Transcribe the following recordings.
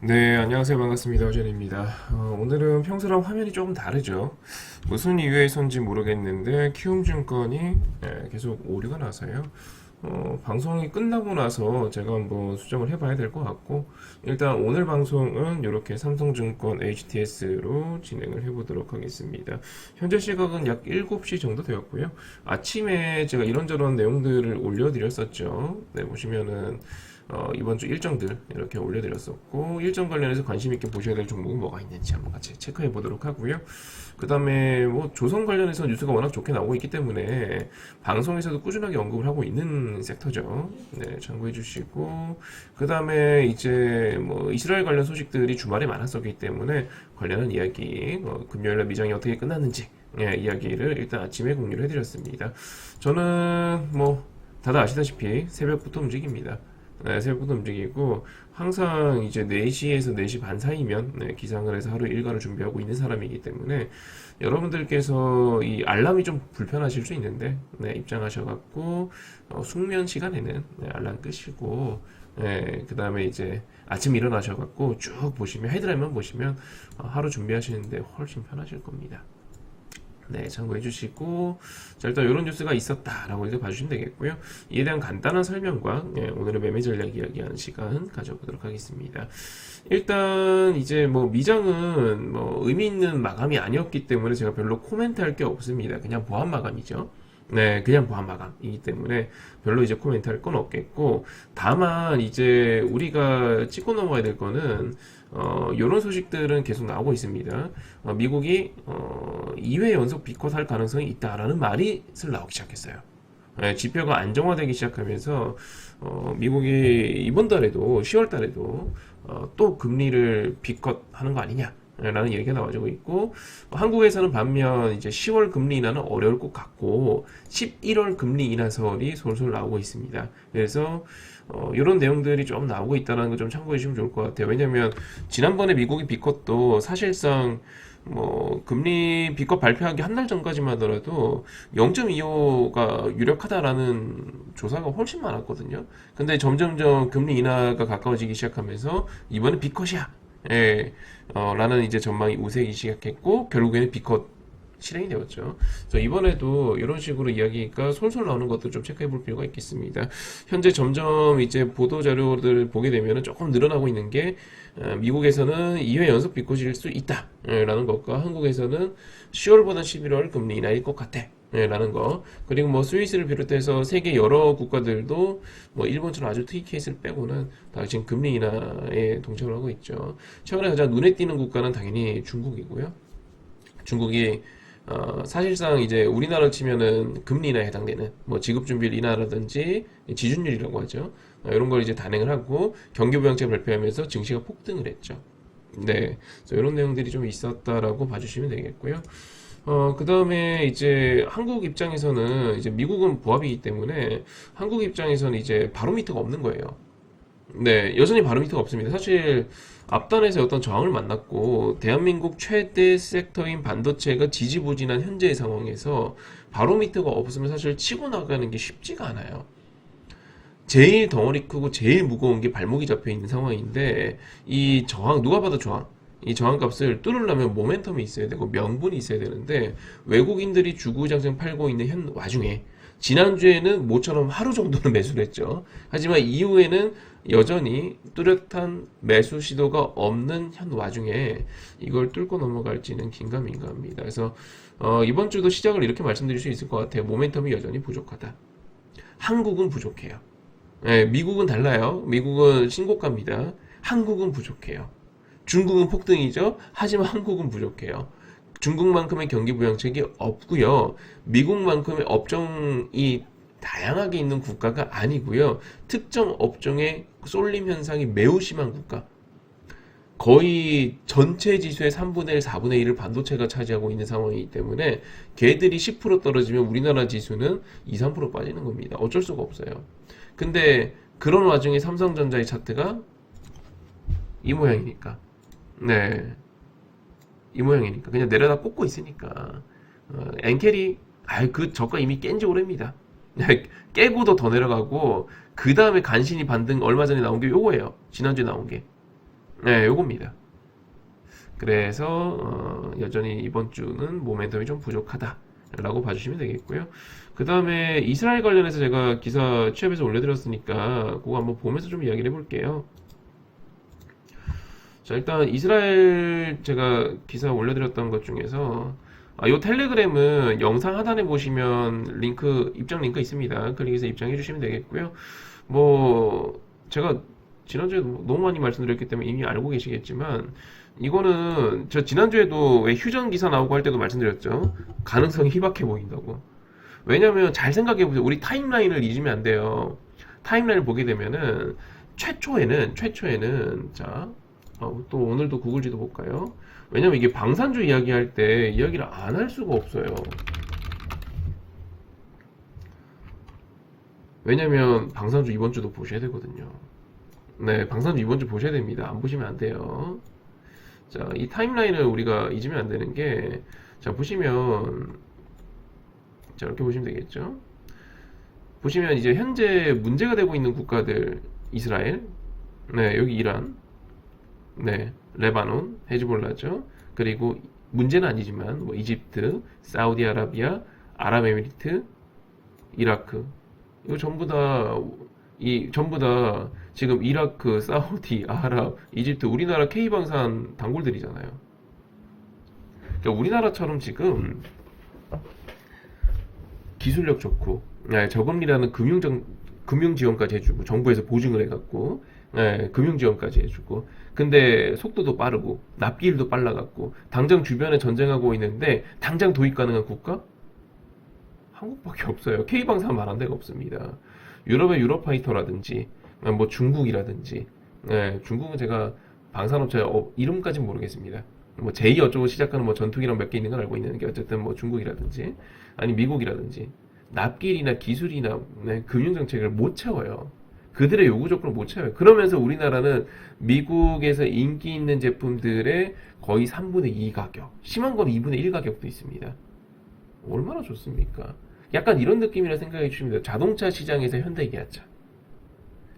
네, 안녕하세요. 반갑습니다. 어전입니다. 오늘은 평소랑 화면이 조금 다르죠. 무슨 이유에서인지 모르겠는데 키움증권이 계속 오류가 나서요. 방송이 끝나고 나서 제가 한번 수정을 해봐야 될 것 같고, 일단 오늘 방송은 이렇게 삼성증권 HTS로 진행을 해보도록 하겠습니다. 현재 시각은 약 7시 정도 되었고요. 아침에 제가 이런저런 내용들을 올려드렸었죠. 네, 보시면은 이번 주 일정들 이렇게 올려드렸었고, 일정 관련해서 관심 있게 보셔야 될 종목은 뭐가 있는지 한번 같이 체크해 보도록 하고요. 그 다음에 뭐 조선 관련해서 뉴스가 워낙 좋게 나오고 있기 때문에 방송에서도 꾸준하게 언급을 하고 있는 섹터죠. 네, 참고해 주시고, 그 다음에 이제 뭐 이스라엘 관련 소식들이 주말에 많았었기 때문에 관련한 이야기, 금요일날 미장이 어떻게 끝났는지 이야기를 일단 아침에 공유를 해드렸습니다. 저는 뭐 다들 아시다시피 새벽부터 움직입니다. 네, 새벽부터 움직이고 항상 이제 4시에서 4시 반 사이면 기상을 해서 하루 일과를 준비하고 있는 사람이기 때문에 여러분들께서 이 알람이 좀 불편하실 수 있는데 입장하셔갖고 숙면 시간에는 알람 끄시고 그 다음에 이제 아침 일어나셔갖고 쭉 보시면 헤드라인만 보시면 하루 준비하시는데 훨씬 편하실 겁니다. 네, 참고해 주시고, 자, 일단 이런 뉴스가 있었다라고 이렇게 봐주시면 되겠고요. 이에 대한 간단한 설명과 오늘의 매매 전략 이야기하는 시간 가져보도록 하겠습니다. 일단 이제 뭐 미장은 뭐 의미 있는 마감이 아니었기 때문에 제가 별로 코멘트 할 게 없습니다. 그냥 보안 마감이죠. 네, 그냥 보안 마감이기 때문에 별로 이제 코멘트 할 건 없겠고, 다만 이제 우리가 짚고 넘어가야 될 거는 이런 소식들은 계속 나오고 있습니다. 미국이 2회 연속 비컷 할 가능성이 있다라는 말이 슬 나오기 시작했어요. 지표가 안정화되기 시작하면서 미국이 이번 달에도 10월 달에도 또 금리를 비컷 하는 거 아니냐 라는 얘기가 나와주고 있고, 한국에서는 반면 이제 10월 금리 인하는 어려울 것 같고 11월 금리 인하설이 솔솔 나오고 있습니다. 그래서 이런 내용들이 좀 나오고 있다는 거 좀 참고해 주시면 좋을 것 같아요. 왜냐면 지난번에 미국이 비컷도 사실상 뭐 금리 비컷 발표하기 한 달 전까지만 하더라도 0.25가 유력하다라는 조사가 훨씬 많았거든요. 근데 점점점 금리 인하가 가까워지기 시작하면서 이번에 비컷이야. 라는 이제 전망이 우세기 시작했고 결국에는 비컷 실행이 되었죠. 그래서 이번에도 이런 식으로 이야기가 솔솔 나오는 것도 좀 체크해 볼 필요가 있겠습니다. 현재 점점 이제 보도 자료들 보게 되면 조금 늘어나고 있는 게 미국에서는 2회 연속 비컷일 수 있다 라는 것과 한국에서는 10월보다 11월 금리 인하일 것 같아 라는 거. 그리고 뭐 스위스를 비롯해서 세계 여러 국가들도 뭐 일본처럼 아주 특이 케이스를 빼고는 다 지금 금리 인하에 동참을 하고 있죠. 최근에 가장 눈에 띄는 국가는 당연히 중국이고요. 중국이 사실상 이제 우리나라를 치면은 금리 인하에 해당되는 뭐 지급준비율 인하라든지 지준율이라고 하죠. 이런 걸 이제 단행을 하고 경기부양책 발표하면서 증시가 폭등을 했죠. 네, 그래서 이런 내용들이 좀 있었다라고 봐주시면 되겠고요. 그 다음에 이제 한국 입장에서는 이제 미국은 보합이기 때문에 한국 입장에서는 이제 바로미터가 없는 거예요. 네, 여전히 바로미터가 없습니다. 사실 앞단에서 어떤 저항을 만났고 대한민국 최대 섹터인 반도체가 지지부진한 현재의 상황에서 바로미터가 없으면 사실 치고 나가는 게 쉽지가 않아요. 제일 덩어리 크고 제일 무거운 게 발목이 잡혀 있는 상황인데 이 저항 누가 봐도 저항 이 저항값을 뚫으려면 모멘텀이 있어야 되고 명분이 있어야 되는데 외국인들이 주구장창 팔고 있는 현 와중에 지난주에는 모처럼 하루 정도는 매수를 했죠. 하지만 이후에는 여전히 뚜렷한 매수 시도가 없는 현 와중에 이걸 뚫고 넘어갈지는 긴가민가합니다. 그래서 이번 주도 시작을 이렇게 말씀드릴 수 있을 것 같아요. 모멘텀이 여전히 부족하다. 한국은 부족해요. 미국은 달라요. 미국은 신고가입니다. 한국은 부족해요. 중국은 폭등이죠. 하지만 한국은 부족해요. 중국만큼의 경기 부양책이 없고요. 미국만큼의 업종이 다양하게 있는 국가가 아니고요. 특정 업종의 쏠림 현상이 매우 심한 국가. 거의 전체 지수의 3분의 1, 4분의 1을 반도체가 차지하고 있는 상황이기 때문에 걔들이 10% 떨어지면 우리나라 지수는 2, 3% 빠지는 겁니다. 어쩔 수가 없어요. 근데 그런 와중에 삼성전자의 차트가 이 모양이니까. 네. 이 모양이니까. 그냥 내려다 꽂고 있으니까. 엔켈이, 그 저가 이미 깬 지 오래입니다. 깨고도 더 내려가고, 그 다음에 간신히 반등 얼마 전에 나온 게 요거예요. 지난주에 나온 게. 네, 요겁니다. 그래서 여전히 이번 주는 모멘텀이 좀 부족하다라고 봐주시면 되겠고요. 그 다음에 이스라엘 관련해서 제가 기사 취합해서 올려드렸으니까 그거 한번 보면서 좀 이야기를 해볼게요. 자, 일단 이스라엘 제가 기사 올려드렸던 것 중에서 요 텔레그램은 영상 하단에 보시면 입장 링크 있습니다. 클릭해서 입장해 주시면 되겠고요. 뭐 제가 지난주에 너무 많이 말씀드렸기 때문에 이미 알고 계시겠지만 이거는 저 지난주에도 왜 휴전 기사 나오고 할 때도 말씀드렸죠. 가능성이 희박해 보인다고. 왜냐면 잘 생각해 보세요. 우리 타임라인을 잊으면 안 돼요. 타임라인을 보게 되면은 최초에는 자, 또 오늘도 구글 지도 볼까요? 왜냐면 이게 방산주 이야기할 때 이야기를 안 할 수가 없어요. 왜냐면 방산주 이번 주도 보셔야 되거든요. 네, 방산주 이번 주 보셔야 됩니다. 안 보시면 안 돼요. 자, 이 타임라인을 우리가 잊으면 안 되는 게, 자, 보시면, 자, 이렇게 보시면 되겠죠? 보시면 이제 현재 문제가 되고 있는 국가들, 이스라엘, 네, 여기 이란, 네, 레바논, 헤즈볼라죠. 그리고 문제는 아니지만, 뭐, 이집트, 사우디아라비아, 아랍에미리트, 이라크. 이거 전부 다 지금 이라크, 사우디, 아랍, 이집트, 우리나라 K방산 단골들이잖아요. 그러니까 우리나라처럼 지금 기술력 좋고, 저금리라는 금융지원까지 해주고, 정부에서 보증을 해갖고, 금융지원까지 해주고, 근데 속도도 빠르고, 납기일도 빨라갖고, 당장 주변에 전쟁하고 있는데, 당장 도입 가능한 국가? 한국밖에 없어요. K방산 말한 데가 없습니다. 유럽의 유럽파이터라든지 뭐 중국이라든지 중국은 제가 방산업체 이름까지는 모르겠습니다. 뭐 제2 어쩌고 시작하는 뭐 전투기랑 몇 개 있는 건 알고 있는 게 어쨌든 뭐 중국이라든지 아니 미국이라든지 납기일이나 기술이나 금융정책을 못 채워요. 그들의 요구 조건을 못 채워요. 그러면서 우리나라는 미국에서 인기 있는 제품들의 거의 3분의 2 가격, 심한 건 2분의 1 가격도 있습니다. 얼마나 좋습니까? 약간 이런 느낌이라 생각해 주시면 돼요. 자동차 시장에서 현대기아차,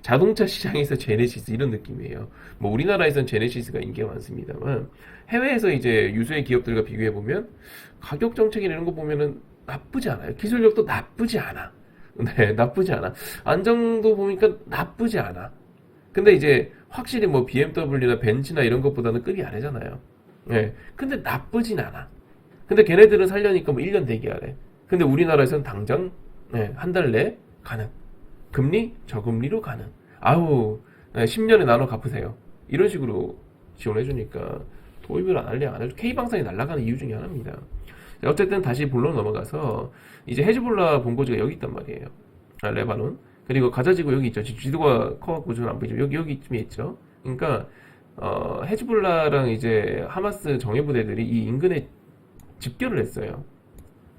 자동차 시장에서 제네시스 이런 느낌이에요. 뭐 우리나라에선 제네시스가 인기가 많습니다만 해외에서 이제 유수의 기업들과 비교해 보면 가격 정책이나 이런 거 보면은 나쁘지 않아요. 기술력도 나쁘지 않아. 네, 나쁘지 않아. 안정도 보니까 나쁘지 않아. 근데 이제 확실히 뭐 BMW나 벤츠나 이런 것보다는 급이 아래잖아요. 네, 근데 나쁘진 않아. 근데 걔네들은 살려니까 뭐 1년 대기하래. 근데 우리나라에서는 당장 한 달 내에 가능. 금리 저금리로 가능. 아우 10년에 나눠 갚으세요. 이런 식으로 지원해 주니까 도입을 안 할래 안 해도 K방산이 날아가는 이유 중에 하나입니다. 어쨌든 다시 본론 넘어가서 이제 헤즈볼라 본거지가 여기 있단 말이에요. 레바논. 그리고 가자지구 여기 있죠. 지도가 커갖고 좀 안 보이죠. 여기쯤에 있죠. 그러니까 헤즈볼라랑 이제 하마스 정예부대들이 이 인근에 집결을 했어요.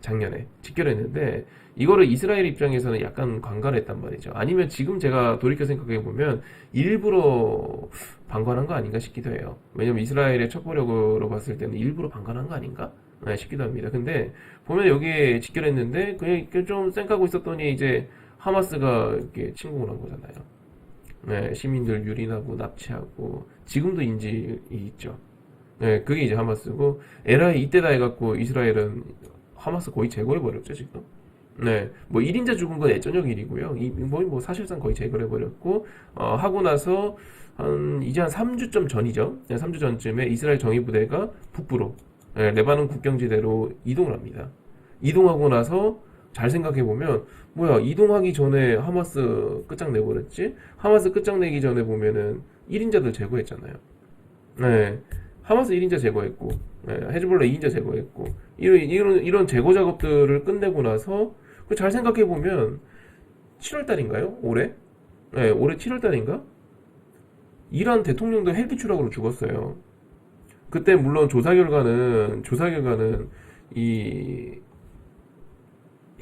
작년에 집결했는데 이거를 이스라엘 입장에서는 약간 관가를 했단 말이죠. 아니면 지금 제가 돌이켜 생각해 보면 일부러 방관한 거 아닌가 싶기도 해요. 왜냐면 이스라엘의 첩보력으로 봤을 때는 일부러 방관한 거 아닌가 싶기도 합니다. 근데 보면 여기에 집결했는데 그냥 좀 쌩까고 있었더니 이제 하마스가 이렇게 침공을 한 거잖아요. 시민들 유린하고 납치하고 지금도 인질이 있죠. 그게 이제 하마스고 에라이 이때다 해갖고 이스라엘은 하마스 거의 제거해버렸죠 지금. 뭐 1인자 죽은 건 예전적 일이고요. 뭐 사실상 거의 제거해버렸고 하고 나서 이제 한 3주쯤 전이죠. 3주 전쯤에 이스라엘 정예부대가 북부로 레바논 국경지대로 이동을 합니다. 이동하고 나서 잘 생각해보면 뭐야 이동하기 전에 하마스 끝장내버렸지? 하마스 끝장내기 전에 보면은 1인자들 제거했잖아요. 하마스 1인자 제거했고 헤즈볼라 2인자 제거했고 이런 제거 작업들을 끝내고 나서 잘 생각해보면 7월달인가요? 올해? 올해 7월달인가? 이란 대통령도 헬기 추락으로 죽었어요. 그때 물론 조사 결과는 이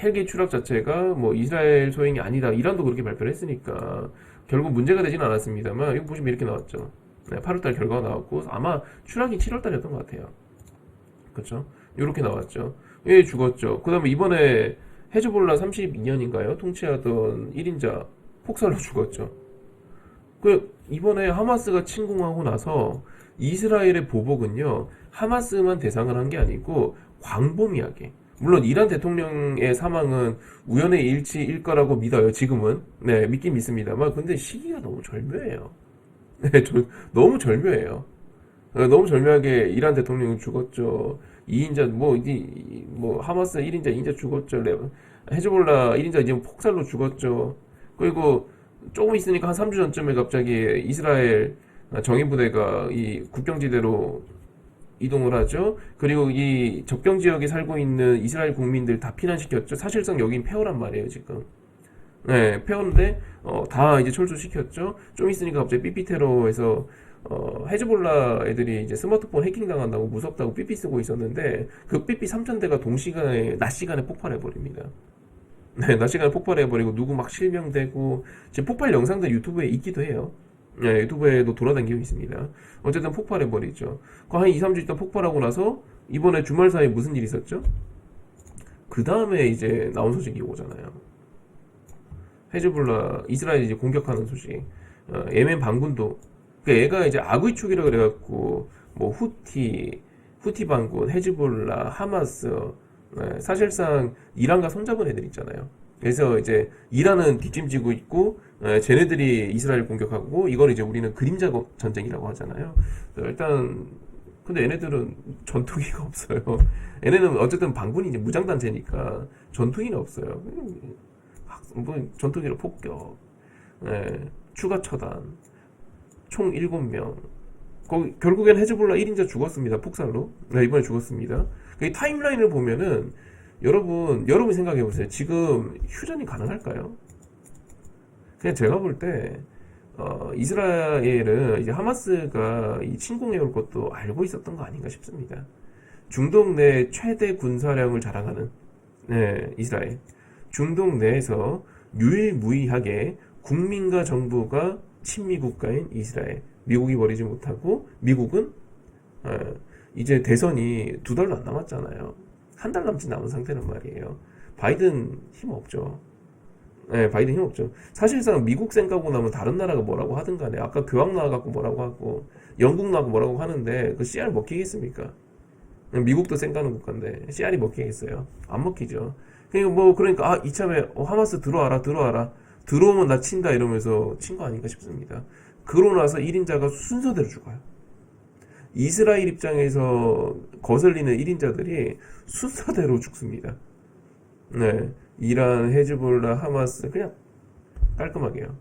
헬기 추락 자체가 뭐 이스라엘 소행이 아니다. 이란도 그렇게 발표를 했으니까 결국 문제가 되진 않았습니다만 이거 보시면 이렇게 나왔죠. 8월달 결과가 나왔고 아마 추락이 7월달이었던 것 같아요. 그렇죠? 이렇게 나왔죠. 죽었죠. 그 다음에 이번에 헤즈볼라 32년인가요? 통치하던 1인자 폭살로 죽었죠. 이번에 하마스가 침공하고 나서 이스라엘의 보복은요, 하마스만 대상을 한 게 아니고 광범위하게. 물론 이란 대통령의 사망은 우연의 일치일 거라고 믿어요. 지금은. 네, 믿긴 믿습니다만 근데 시기가 너무 절묘해요. 네, 너무 절묘해요. 너무 절묘하게 이란 대통령이 죽었죠. 2인자 뭐 하마스 1인자 2인자 죽었죠. 헤즈볼라 1인자 이제 폭살로 죽었죠. 그리고 조금 있으니까 한 3주 전쯤에 갑자기 이스라엘 정예부대가 이 국경지대로 이동을 하죠. 그리고 이 접경 지역에 살고 있는 이스라엘 국민들 다 피난시켰죠. 사실상 여긴 폐허란 말이에요, 지금. 네, 폐허인데 다 이제 철수시켰죠. 좀 있으니까 갑자기 삐삐 테러에서 헤즈볼라 애들이 이제 스마트폰 해킹 당한다고 무섭다고 삐삐 쓰고 있었는데 그 삐삐 3,000대가 동시간에 낮 시간에 폭발해 버립니다. 네, 낮 시간에 폭발해 버리고 누구 막 실명되고 지금 폭발 영상들 유튜브에 있기도 해요. 네, 유튜브에도 돌아다니고 있습니다. 어쨌든 폭발해 버리죠. 한 2, 3주 있다 폭발하고 나서 이번에 주말 사이에 무슨 일이 있었죠? 그 다음에 이제 나온 소식이 오잖아요. 헤즈볼라 이스라엘이 이제 공격하는 소식. 예멘 반군도 그 애가 이제 아구이축이라 그래갖고 뭐 후티 반군, 헤즈볼라, 하마스 사실상 이란과 손잡은 애들 있잖아요. 그래서 이제 이란은 뒷짐지고 있고 쟤네들이 이스라엘 공격하고 이걸 이제 우리는 그림자 전쟁이라고 하잖아요. 일단 근데 얘네들은 전투기가 없어요. 얘네는 어쨌든 반군이 이제 무장단체니까 전투기는 없어요. 뭐 전투기로 폭격, 추가 처단, 총 7명. 결국엔 헤즈볼라 1인자 죽었습니다. 폭살로. 네, 이번에 죽었습니다. 이 타임라인을 보면은 여러분 생각해보세요. 지금 휴전이 가능할까요? 그냥 제가 볼 때, 이스라엘은 이제 하마스가 이 침공해 올 것도 알고 있었던 거 아닌가 싶습니다. 중동 내 최대 군사력을 자랑하는, 네, 이스라엘. 중동 내에서 유일무이하게 국민과 정부가 친미 국가인 이스라엘. 미국이 버리지 못하고, 미국은, 이제 대선이 2달도 안 남았잖아요. 1달 남짓 남은 상태란 말이에요. 바이든 힘 없죠. 네, 바이든 힘 없죠. 사실상 미국 생각하고 나면 다른 나라가 뭐라고 하든 간에 아까 교황 나와갖고 뭐라고 하고 영국 나와갖고 뭐라고 하는데 그 CR 먹히겠습니까? 미국도 생각하는 국가인데 CR이 먹히겠어요? 안 먹히죠. 그러니까 이참에 하마스 들어와라 들어오면 나 친다 이러면서 친 거 아닌가 싶습니다. 그러고 나서 1인자가 순서대로 죽어요. 이스라엘 입장에서 거슬리는 1인자들이 순서대로 죽습니다. 네, 이란, 헤즈볼라, 하마스 그냥 깔끔하게요.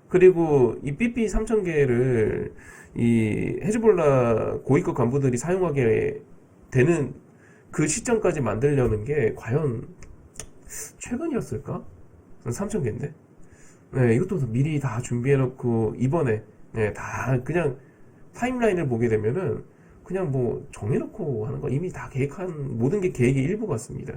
그리고 이 삐삐 3,000개를 이 헤즈볼라 고위급 간부들이 사용하게 되는 그 시점까지 만들려는 게 과연 최근이었을까? 3,000개인데. 네, 이것도 미리 다 준비해놓고 이번에 다 그냥 타임라인을 보게 되면은 그냥 뭐 정해놓고 하는 거 이미 다 계획한 모든 게 계획의 일부 같습니다.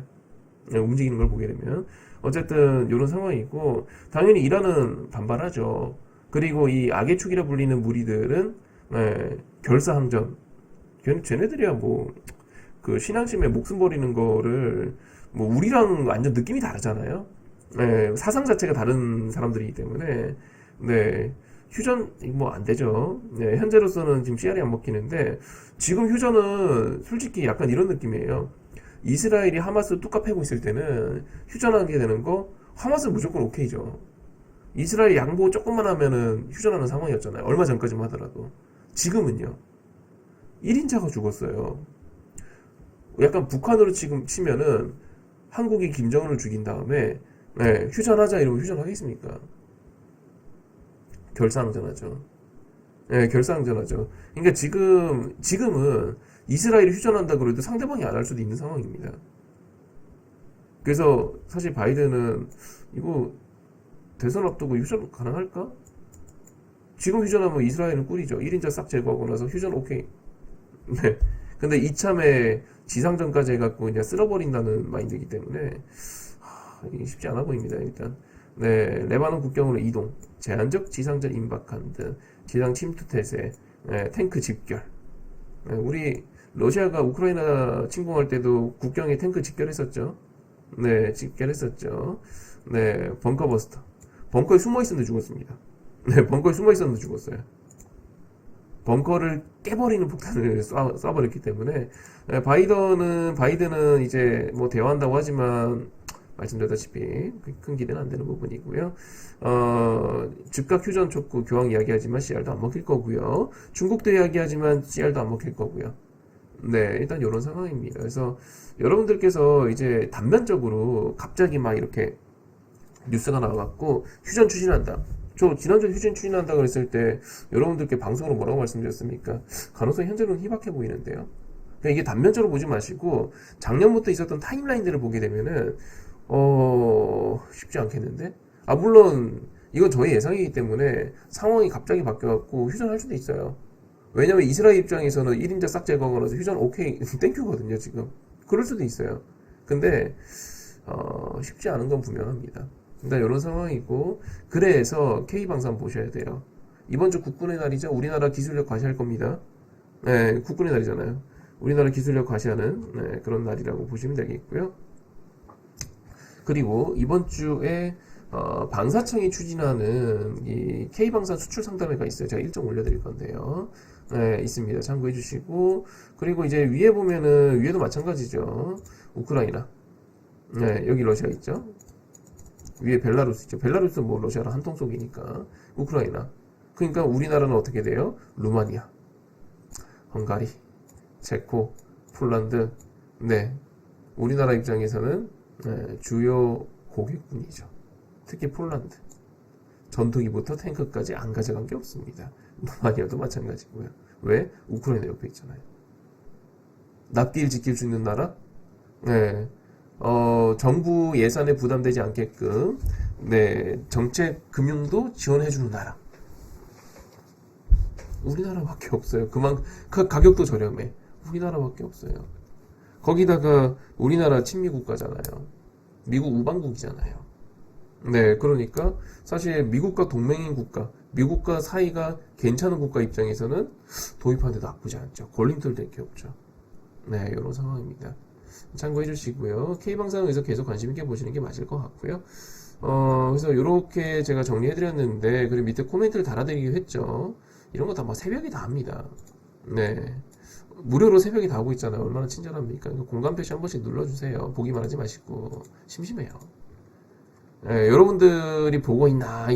움직이는 걸 보게 되면 어쨌든 이런 상황이고 당연히 이란은 반발하죠. 그리고 이 악의 축이라 불리는 무리들은 결사항전. 쟤네들이야 뭐 그 신앙심에 목숨 버리는 거를 뭐 우리랑 완전 느낌이 다르잖아요. 사상 자체가 다른 사람들이기 때문에 휴전 뭐 안 되죠. 현재로서는 지금 CR이 안 먹히는데 지금 휴전은 솔직히 약간 이런 느낌이에요. 이스라엘이 하마스 뚝 패고 있을 때는 휴전하게 되는 거 하마스는 무조건 오케이죠. 이스라엘 양보 조금만 하면은 휴전하는 상황이었잖아요. 얼마 전까지만 하더라도. 지금은요. 1인자가 죽었어요. 약간 북한으로 지금 치면은 한국이 김정은을 죽인 다음에 휴전하자 이러면 휴전하겠습니까? 결사항전하죠. 결사항전하죠. 그러니까 지금은 이스라엘이 휴전한다 그래도 상대방이 안 할 수도 있는 상황입니다. 그래서 사실 바이든은 이거 대선 앞두고 휴전 가능할까? 지금 휴전하면 이스라엘은 꿀이죠. 1인자 싹 제거하고 나서 휴전 오케이. 네. 근데 이참에 지상전까지 해갖고 이제 쓸어버린다는 마인드이기 때문에 이게 쉽지 않아 보입니다. 일단 레바논 국경으로 이동, 제한적 지상전 임박한 등 지상 침투 태세, 탱크 집결. 우리 러시아가 우크라이나 침공할 때도 국경에 탱크 집결했었죠. 집결했었죠. 벙커버스터. 벙커에 숨어 있었는데 죽었습니다. 네, 벙커에 숨어 있었는데 죽었어요. 벙커를 깨버리는 폭탄을 쏴버렸기 때문에 바이든은 이제 뭐 대화한다고 하지만 말씀드렸다시피 큰 기대는 안 되는 부분이고요. 즉각 휴전 촉구 교황 이야기하지만 CR도 안 먹힐 거고요. 중국도 이야기하지만 CR도 안 먹힐 거고요. 네, 일단 이런 상황입니다. 그래서 여러분들께서 이제 단면적으로 갑자기 막 이렇게 뉴스가 나와갖고 휴전 추진한다. 저 지난주에 휴전 추진한다 그랬을 때 여러분들께 방송으로 뭐라고 말씀드렸습니까? 가능성이 현재로는 희박해 보이는데요. 그러니까 이게 단면적으로 보지 마시고 작년부터 있었던 타임라인들을 보게 되면은 쉽지 않겠는데? 물론 이건 저희 예상이기 때문에 상황이 갑자기 바뀌어갖고 휴전할 수도 있어요. 왜냐면 이스라엘 입장에서는 1인자 싹 제거하고나서 휴전 오케이 땡큐거든요 지금. 그럴 수도 있어요. 근데 쉽지 않은 건 분명합니다. 일단 이런 상황이고, 그래서 K방산 보셔야 돼요. 이번 주 국군의 날이죠. 우리나라 기술력 과시할 겁니다. 네, 국군의 날이잖아요. 우리나라 기술력 과시하는 그런 날이라고 보시면 되겠고요. 그리고 이번 주에 방사청이 추진하는 이 K방산 수출 상담회가 있어요. 제가 일정 올려드릴 건데요. 네, 있습니다. 참고해 주시고, 그리고 이제 위에 보면은 위에도 마찬가지죠. 우크라이나. 네, 여기 러시아 있죠. 위에 벨라루스 있죠. 벨라루스는 뭐 러시아랑 한통 속이니까. 우크라이나. 그러니까 우리나라는 어떻게 돼요? 루마니아, 헝가리, 체코, 폴란드. 네, 우리나라 입장에서는 주요 고객군이죠. 특히 폴란드. 전투기부터 탱크까지 안 가져간 게 없습니다. 루마니아도 마찬가지고요. 왜? 우크라이나 옆에 있잖아요. 납기일 지킬 수 있는 나라? 네. 정부 예산에 부담되지 않게끔 정책 금융도 지원해주는 나라. 우리나라밖에 없어요. 가격도 저렴해. 우리나라밖에 없어요. 거기다가 우리나라 친미국가잖아요. 미국 우방국이잖아요. 네, 그러니까 사실 미국과 동맹인 국가, 미국과 사이가 괜찮은 국가 입장에서는 도입하는데 나쁘지 않죠. 걸림돌 될 게 없죠. 네, 이런 상황입니다. 참고해 주시고요. K방송에서 계속 관심 있게 보시는 게 맞을 것 같고요. 그래서 이렇게 제가 정리해 드렸는데, 그리고 밑에 코멘트를 달아드리기로 했죠. 이런 거 다 막 새벽에 다 합니다. 네. 무료로 새벽에 다 하고 있잖아요. 얼마나 친절합니까? 공감 표시 한 번씩 눌러주세요. 보기만 하지 마시고. 심심해요. 네, 여러분들이 보고 있나,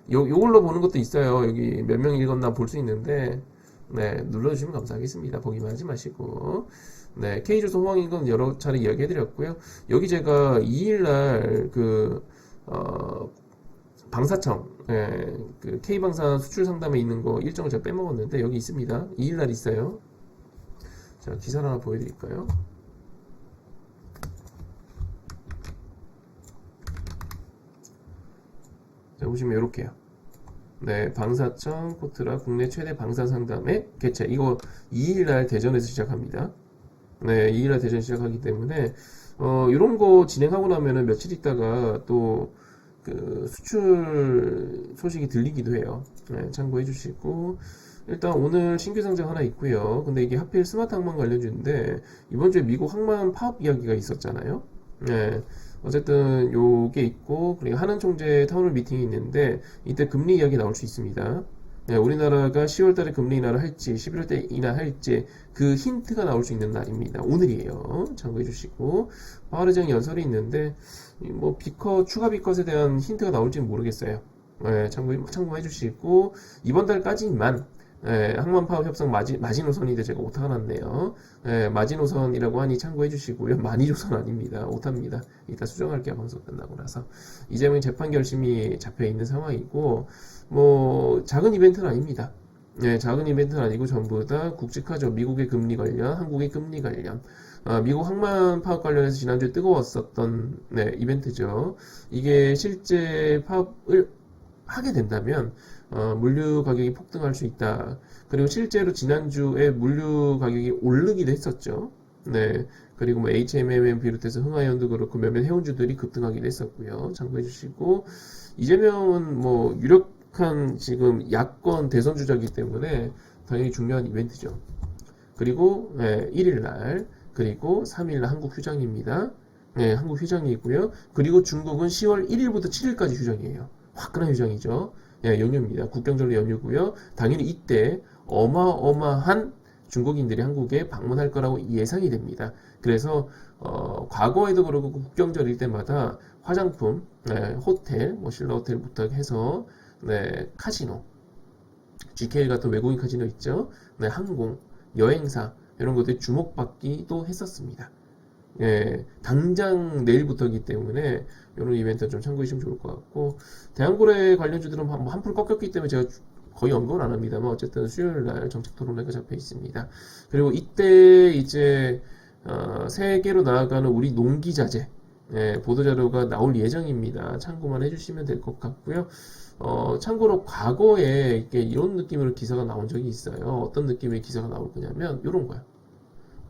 요걸로 보는 것도 있어요. 여기 몇 명 읽었나 볼 수 있는데, 네, 눌러주시면 감사하겠습니다. 보기만 하지 마시고. 네, K주소 호황인건 여러 차례 이야기해드렸고요. 여기 제가 2일날 방사청, 그 K방산 수출 상담에 있는 거 일정을 제가 빼먹었는데, 여기 있습니다. 2일날 있어요. 자, 기사를 하나 보여드릴까요? 자, 보시면 이렇게요. 네, 방사청 코트라 국내 최대 방사 상담회 개최. 이거 2일날 대전에서 시작합니다. 네, 2일날 대전 시작하기 때문에 이런 거 진행하고 나면은 며칠 있다가 또 그 수출 소식이 들리기도 해요. 네, 참고해 주시고, 일단 오늘 신규 상장 하나 있고요. 근데 이게 하필 스마트 항만 관련주인데 이번 주에 미국 항만 파업 이야기가 있었잖아요. 네. 어쨌든 요게 있고, 그리고 하는 총재 타운홀 미팅이 있는데 이때 금리 이야기 나올 수 있습니다. 네, 우리나라가 10월달에 금리 인하를 할지 11월달에 인하할지 그 힌트가 나올 수 있는 날입니다. 오늘이에요. 참고해 주시고, 파월의장 연설이 있는데 뭐 추가 비컷에 대한 힌트가 나올지는 모르겠어요. 네, 참고해 주시고, 이번 달까지만 항만 파업 협상 마지노선인데 제가 오타가 났네요. 마지노선이라고 하니 참고해 주시고요. 만이조선 아닙니다. 오타입니다. 이따 수정할게요. 방송 끝나고 나서. 이재명 재판 결심이 잡혀 있는 상황이고, 뭐 작은 이벤트는 아닙니다. 네, 작은 이벤트는 아니고 전부 다 굵직하죠. 미국의 금리 관련, 한국의 금리 관련. 미국 항만 파업 관련해서 지난주에 뜨거웠었던 이벤트죠. 이게 실제 파업을 하게 된다면 물류 가격이 폭등할 수 있다. 그리고 실제로 지난주에 물류 가격이 오르기도 했었죠. 네. 그리고 뭐 HMM 비롯해서 흥하연도 그렇고 몇몇 해운주들이 급등하기도 했었고요. 참고해 주시고, 이재명은 뭐 유력한 지금 야권 대선 주자이기 때문에 당연히 중요한 이벤트죠. 그리고 1일날, 그리고 3일날 한국 휴장입니다. 네, 한국 휴장이고요. 그리고 중국은 10월 1일부터 7일까지 휴장이에요. 화끈한 휴장이죠. 예, 연휴입니다. 국경절로 연휴고요. 당연히 이때 어마어마한 중국인들이 한국에 방문할 거라고 예상이 됩니다. 그래서 과거에도 그렇고 국경절일 때마다 화장품, 네, 호텔, 뭐 신라 호텔부터 해서 네, 카지노, GK 같은 외국인 카지노 있죠. 네, 항공, 여행사 이런 것들이 주목받기도 했었습니다. 예, 당장 내일부터이기 때문에 이런 이벤트 좀 참고해 주시면 좋을 것 같고 대한고래 관련주들은 한풀 꺾였기 때문에 제가 거의 언급을 안 합니다만 어쨌든 수요일 날 정책 토론회가 잡혀 있습니다. 그리고 이때 이제 세계로 나아가는 우리 농기자재 보도자료가 나올 예정입니다. 참고만 해주시면 될 것 같고요. 참고로 과거에 이런 느낌으로 기사가 나온 적이 있어요. 어떤 느낌의 기사가 나올 거냐면 이런 거요.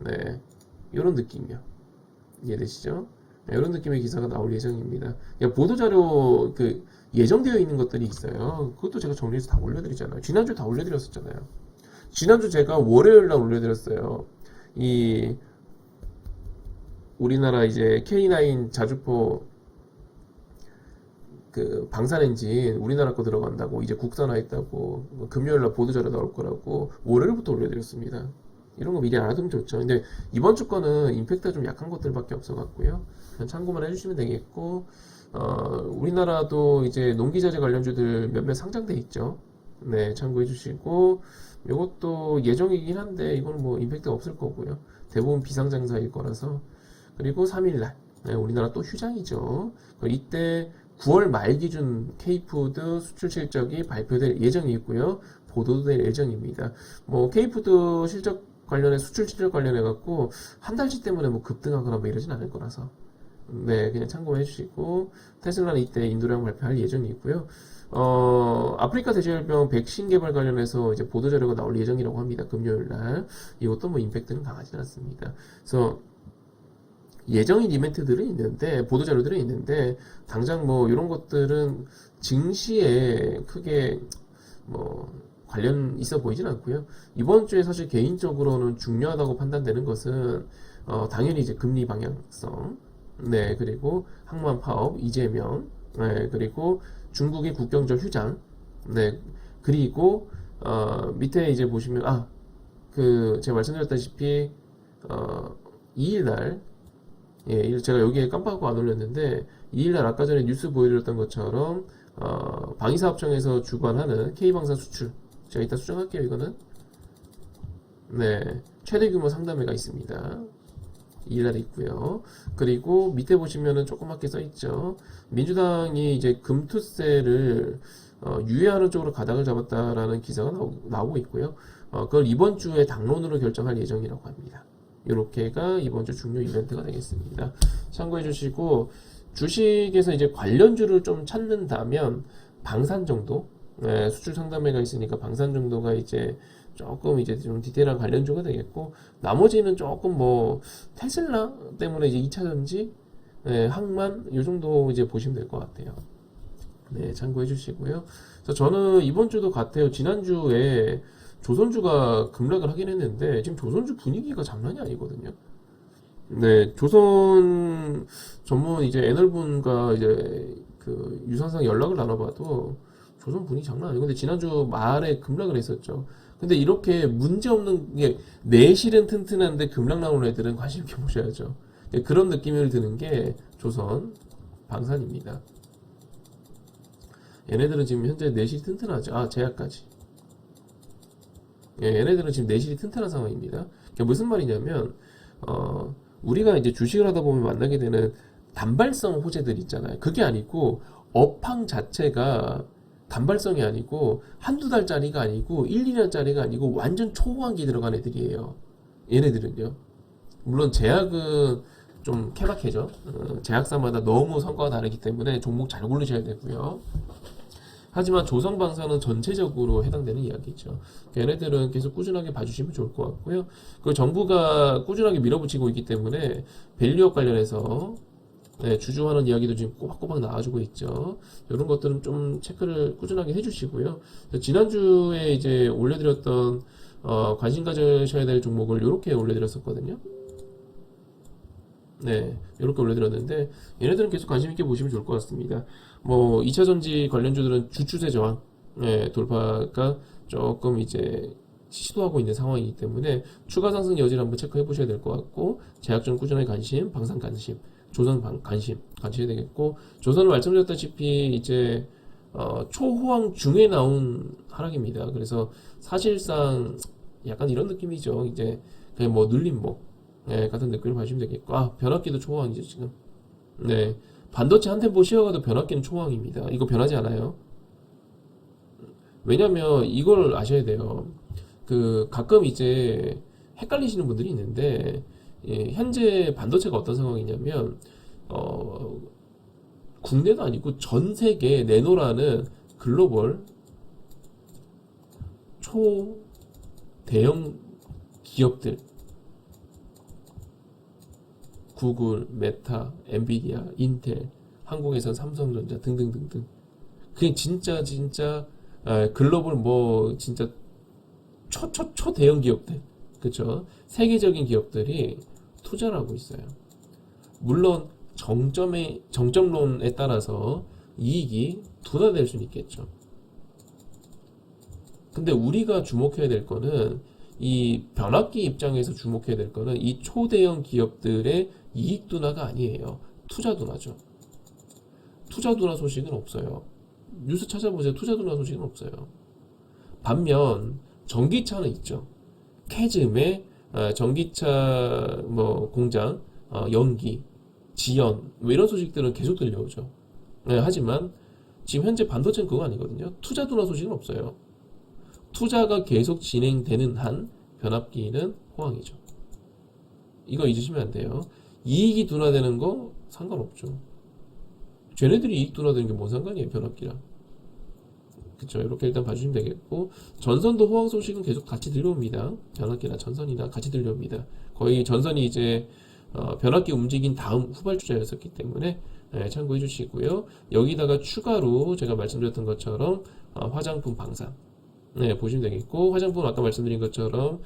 네, 이런 느낌이요. 이해되시죠? 네, 이런 느낌의 기사가 나올 예정입니다. 보도자료 예정되어 있는 것들이 있어요. 그것도 제가 정리해서 다 올려드리잖아요. 지난주 다 올려드렸었잖아요. 지난주 제가 월요일날 올려드렸어요. 이 우리나라 이제 K9 자주포 방산 엔진 우리나라 거 들어간다고 이제 국산화했다고 금요일날 보도자료 나올 거라고 월요일부터 올려드렸습니다. 이런 거 미리 알아두면 좋죠. 근데 이번 주 거는 임팩트가 좀 약한 것들밖에 없어갖고요. 그냥 참고만 해주시면 되겠고, 우리나라도 이제 농기자재 관련주들 몇몇 상장돼 있죠. 네, 참고해 주시고, 이것도 예정이긴 한데, 이거는 뭐 임팩트가 없을 거고요. 대부분 비상장사일 거라서. 그리고 3일날, 네, 우리나라 또 휴장이죠. 이때 9월 말 기준 K푸드 수출 실적이 발표될 예정이 있고요. 보도도 될 예정입니다. 뭐 K푸드 실적 관련해 수출 실적 관련해 갖고 한 달치 때문에 뭐 급등하거나 뭐 이러진 않을 거라서 네 그냥 참고해 주시고 테슬라는 이때 인도량 발표할 예정이 있고요. 아프리카 돼지열병 백신 개발 관련해서 이제 보도 자료가 나올 예정이라고 합니다. 금요일 날 이것도 뭐 임팩트는 강하지 않습니다. 그래서 예정인 이벤트들은 있는데 보도 자료들은 있는데 당장 뭐 이런 것들은 증시에 크게 뭐 관련 있어 보이진 않고요. 이번 주에 사실 개인적으로는 중요하다고 판단되는 것은 당연히 이제 금리 방향성, 네 그리고 항만 파업, 이재명, 네 그리고 중국의 국경절 휴장, 네 그리고 밑에 이제 보시면 제가 말씀드렸다시피 2일날 제가 여기에 깜빡하고 안 올렸는데 2일날 아까 전에 뉴스 보여드렸던 것처럼 방위사업청에서 주관하는 K방산 수출 제가 이따 수정할게요. 이거는 네 최대 규모 상담회가 있습니다. 2일날에 있고요. 그리고 밑에 보시면은 조그맣게 써있죠. 민주당이 이제 금투세를 유예하는 쪽으로 가닥을 잡았다라는 기사가 나오고 있고요. 그걸 이번 주에 당론으로 결정할 예정이라고 합니다. 이렇게가 이번 주 중요 이벤트가 되겠습니다. 참고해 주시고 주식에서 이제 관련주를 좀 찾는다면 방산 정도 수출 상담회가 있으니까 방산 정도가 이제 조금 이제 좀 디테일한 관련주가 되겠고 나머지는 조금 뭐 테슬라 때문에 이제 2차전지 항만 이 정도 이제 보시면 될 것 같아요. 네, 참고해 주시고요. 그래서 저는 이번 주도 같아요. 지난주에 조선주가 급락을 하긴 했는데 지금 조선주 분위기가 장난이 아니거든요. 네, 조선 전문 이제 애널분과 이제 유선상 연락을 나눠봐도 조선 분위기 장난 아니고 근데 지난주 말에 급락을 했었죠. 근데 이렇게 문제 없는 게 내실은 튼튼한데 급락 나오는 애들은 관심 있게 보셔야죠. 그런 느낌을 드는 게 조선 방산입니다. 얘네들은 지금 현재 내실이 튼튼하죠. 제약까지. 얘네들은 지금 내실이 튼튼한 상황입니다. 그게 무슨 말이냐면 우리가 이제 주식을 하다 보면 만나게 되는 단발성 호재들 있잖아요. 그게 아니고 업황 자체가 단발성이 아니고 한두 달짜리가 아니고 1, 2년짜리가 아니고 완전 초호황기 들어간 애들이에요. 얘네들은요. 물론 제약은 좀 케바케죠. 제약사마다 너무 성과가 다르기 때문에 종목 잘 고르셔야 되고요. 하지만 조선방사는 전체적으로 해당되는 이야기죠. 얘네들은 계속 꾸준하게 봐주시면 좋을 것 같고요. 그리고 정부가 꾸준하게 밀어붙이고 있기 때문에 밸류업 관련해서 주주하는 이야기도 지금 꼬박꼬박 나와주고 있죠. 이런 것들은 좀 체크를 꾸준하게 해주시고요. 지난주에 이제 올려드렸던 관심 가져셔야 될 종목을 이렇게 올려드렸었거든요. 네, 이렇게 올려드렸는데 얘네들은 계속 관심 있게 보시면 좋을 것 같습니다. 뭐 2차전지 관련주들은 주추세 저항 돌파가 조금 이제 시도하고 있는 상황이기 때문에 추가 상승 여지를 한번 체크해 보셔야 될 것 같고, 제약전 꾸준하게 관심, 방산 관심, 조선 관심 가셔야 되겠고, 조선은 말씀드렸다시피 이제 초호황 중에 나온 하락입니다. 그래서 사실상 약간 이런 느낌이죠. 이제 그냥 뭐 눌림목 같은 느낌을 봐주시면 되겠고, 변압기도 초호황이죠 지금. 네, 반도체 한 템포 쉬어가도 변압기는 초호황입니다. 이거 변하지 않아요. 왜냐면 이걸 아셔야 돼요. 그 가끔 이제 헷갈리시는 분들이 있는데, 현재 반도체가 어떤 상황이냐면 국내도 아니고 전 세계 내노라는 글로벌 초대형 기업들, 구글, 메타, 엔비디아, 인텔, 한국에선 삼성전자 등등등등, 그게 진짜 글로벌 뭐 진짜 초대형 기업들, 그쵸? 세계적인 기업들이 투자를 하고 있어요. 물론 정점론에 따라서 이익이 둔화될 수는 있겠죠. 근데 우리가 주목해야 될 거는, 이 변압기 입장에서 주목해야 될 거는 이 초대형 기업들의 이익 둔화가 아니에요. 투자 둔화죠. 투자 둔화 소식은 없어요. 뉴스 찾아보세요. 투자 둔화 소식은 없어요. 반면 전기차는 있죠. 캐즘의 전기차 뭐 공장 연기, 지연 뭐 이런 소식들은 계속 들려오죠. 하지만 지금 현재 반도체는 그거 아니거든요. 투자 둔화 소식은 없어요. 투자가 계속 진행되는 한 변압기는 호황이죠. 이거 잊으시면 안 돼요. 이익이 둔화되는 거 상관없죠. 쟤네들이 이익 둔화되는 게 뭔 상관이에요, 변압기랑. 그쵸, 이렇게 일단 봐주시면 되겠고, 전선도 호황 소식은 계속 같이 들려옵니다. 변압기나 전선이나 같이 들려옵니다. 거의 전선이 이제 변압기 움직인 다음 후발주자였었기 때문에 참고해 주시고요. 여기다가 추가로 제가 말씀드렸던 것처럼 화장품 방산 보시면 되겠고, 화장품 아까 말씀드린 것처럼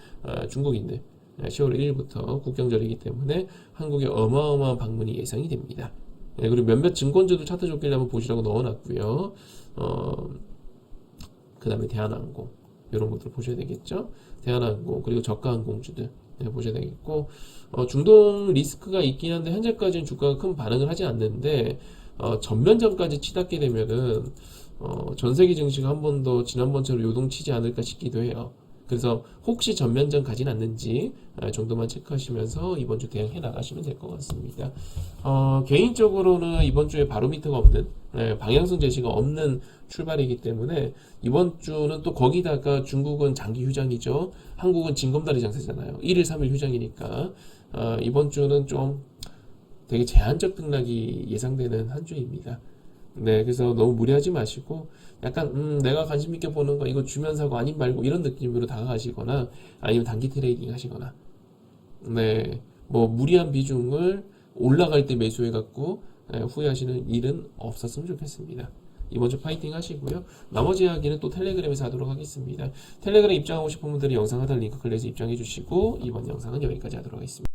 중국인들 10월 1일부터 국경절이기 때문에 한국에 어마어마한 방문이 예상이 됩니다. 그리고 몇몇 증권주도 차트 줬길래 한번 보시라고 넣어놨고요. 그 다음에 대한항공 이런 것들 보셔야 되겠죠. 대한항공 그리고 저가항공주들 보셔야 되겠고, 중동 리스크가 있긴 한데 현재까지는 주가가 큰 반응을 하지 않는데, 전면전까지 치닫게 되면은 전 세계 증시가 한 번 더 지난번처럼 요동치지 않을까 싶기도 해요. 그래서 혹시 전면전 가진 않는지 정도만 체크하시면서 이번 주 대응해 나가시면 될 것 같습니다. 개인적으로는 이번 주에 바로미터가 없는, 방향성 제시가 없는 출발이기 때문에 이번 주는 또 거기다가 중국은 장기 휴장이죠. 한국은 징검다리 장세잖아요. 1일 3일 휴장이니까 이번 주는 좀 되게 제한적 등락이 예상되는 한 주입니다. 그래서 너무 무리하지 마시고 약간 내가 관심 있게 보는 거 이거 주면 사고 아님 말고 이런 느낌으로 다가가시거나, 아니면 단기 트레이딩 하시거나, 뭐 무리한 비중을 올라갈 때 매수해 갖고 후회하시는 일은 없었으면 좋겠습니다. 이번 주 파이팅 하시고요. 나머지 이야기는 또 텔레그램에서 하도록 하겠습니다. 텔레그램 입장하고 싶은 분들은 영상 하단 링크 클릭해서 입장해 주시고, 이번 영상은 여기까지 하도록 하겠습니다.